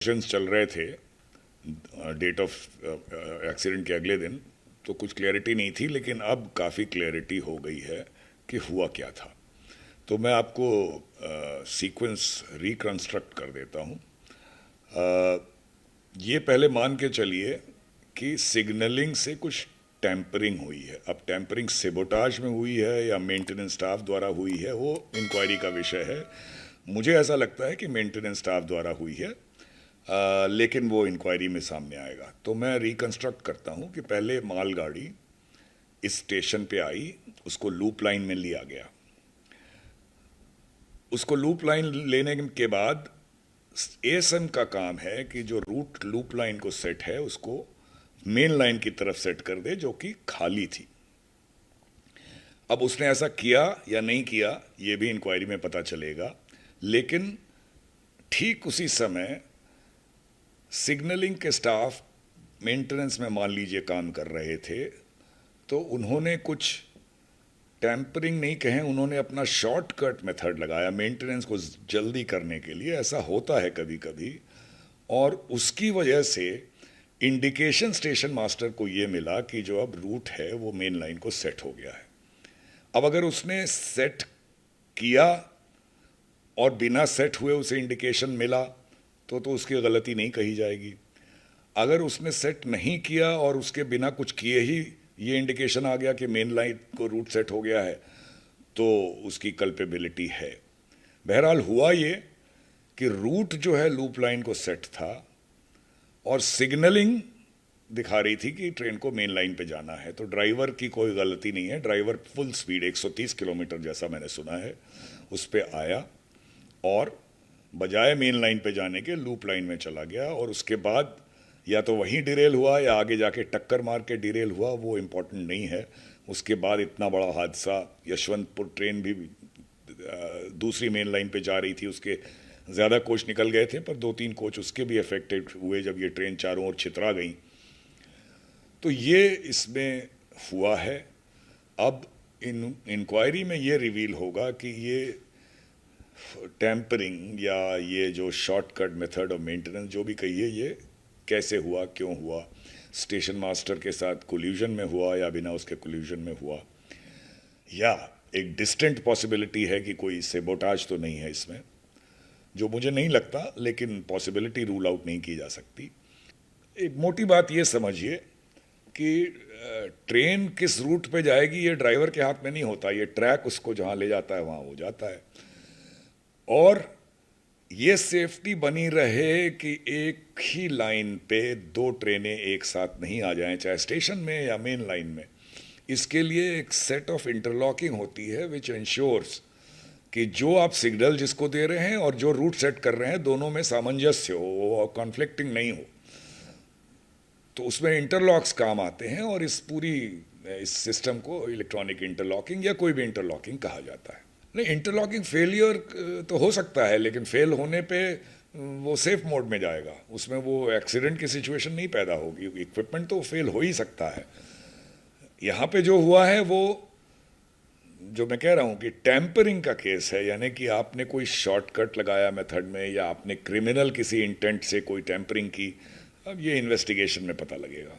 चल रहे थे डेट ऑफ एक्सीडेंट के अगले दिन, तो कुछ क्लैरिटी नहीं थी, लेकिन अब काफ़ी क्लैरिटी हो गई है कि हुआ क्या था। तो मैं आपको सीक्वेंस रिकंस्ट्रक्ट कर देता हूँ। ये पहले मान के चलिए कि सिग्नलिंग से कुछ टैंपरिंग हुई है। अब टैंपरिंग सेबोटाज में हुई है या मेंटेनेंस स्टाफ द्वारा हुई है, वो इंक्वायरी का विषय है। मुझे ऐसा लगता है कि मेंटेनेंस स्टाफ द्वारा हुई है, लेकिन वो इंक्वायरी में सामने आएगा। तो मैं रिकंस्ट्रक्ट करता हूँ कि पहले मालगाड़ी इस स्टेशन पे आई, उसको लूप लाइन में लिया गया। उसको लूप लाइन लेने के बाद एएसएम का काम है कि जो रूट लूप लाइन को सेट है उसको मेन लाइन की तरफ सेट कर दे, जो कि खाली थी। अब उसने ऐसा किया या नहीं किया ये भी इंक्वायरी में पता चलेगा, लेकिन ठीक उसी समय सिग्नलिंग के स्टाफ मेंटेनेंस में मान लीजिए काम कर रहे थे, तो उन्होंने कुछ टैंपरिंग नहीं कहें, उन्होंने अपना शॉर्टकट मेथड लगाया मेंटेनेंस को जल्दी करने के लिए। ऐसा होता है कभी कभी, और उसकी वजह से इंडिकेशन स्टेशन मास्टर को ये मिला कि जो अब रूट है वो मेन लाइन को सेट हो गया है। अब अगर उसने सेट किया और बिना सेट हुए उसे इंडिकेशन मिला तो उसकी गलती नहीं कही जाएगी। अगर उसने सेट नहीं किया और उसके बिना कुछ किए ही ये इंडिकेशन आ गया कि मेन लाइन को रूट सेट हो गया है, तो उसकी कल्पेबिलिटी है। बहरहाल हुआ ये कि रूट जो है लूप लाइन को सेट था और सिग्नलिंग दिखा रही थी कि ट्रेन को मेन लाइन पे जाना है, तो ड्राइवर की कोई गलती नहीं है। ड्राइवर फुल स्पीड 130 किलोमीटर जैसा मैंने सुना है उस पर आया और बजाय मेन लाइन पे जाने के लूप लाइन में चला गया, और उसके बाद या तो वहीं डिरेल हुआ या आगे जाके टक्कर मार के डिरेल हुआ, वो इम्पोर्टेंट नहीं है। उसके बाद इतना बड़ा हादसा, यशवंतपुर ट्रेन भी दूसरी मेन लाइन पे जा रही थी, उसके ज़्यादा कोच निकल गए थे, पर 2-3 कोच उसके भी अफेक्टेड हुए जब ये ट्रेन चारों ओर छितरा गई। तो ये इसमें हुआ है। अब इंक्वायरी में ये रिवील होगा कि ये टैंपरिंग या ये जो शॉर्टकट मेथड ऑफ मेंटेनेंस जो भी कहिए, ये कैसे हुआ, क्यों हुआ, स्टेशन मास्टर के साथ कोल्यूजन में हुआ या बिना उसके कोल्यूजन में हुआ, या एक डिस्टेंट पॉसिबिलिटी है कि कोई सेबोटाज तो नहीं है इसमें, जो मुझे नहीं लगता, लेकिन पॉसिबिलिटी रूल आउट नहीं की जा सकती। एक मोटी बात ये समझिए कि ट्रेन किस रूट पे जाएगी ये ड्राइवर के हाथ में नहीं होता, ये ट्रैक उसको जहाँ ले जाता है वहाँ हो जाता है। और ये सेफ्टी बनी रहे कि एक ही लाइन पे 2 ट्रेनें एक साथ नहीं आ जाएं, चाहे स्टेशन में या मेन लाइन में। इसके लिए एक सेट ऑफ इंटरलॉकिंग होती है विच इंश्योर्स कि जो आप सिग्नल जिसको दे रहे हैं और जो रूट सेट कर रहे हैं दोनों में सामंजस्य हो और कॉन्फ्लिक्टिंग नहीं हो। तो उसमें इंटरलॉक्स काम आते हैं, और इस सिस्टम को इलेक्ट्रॉनिक इंटरलॉकिंग या कोई भी इंटरलॉकिंग कहा जाता है। नहीं, इंटरलॉकिंग फेलियर तो हो सकता है, लेकिन फेल होने पे वो सेफ मोड में जाएगा, उसमें वो एक्सीडेंट की सिचुएशन नहीं पैदा होगी। इक्विपमेंट तो फेल हो ही सकता है। यहाँ पे जो हुआ है वो जो मैं कह रहा हूँ कि टैंपरिंग का केस है, यानी कि आपने कोई शॉर्टकट लगाया मेथड में या आपने क्रिमिनल किसी इंटेंट से कोई टैंपरिंग की। अब ये इन्वेस्टिगेशन में पता लगेगा।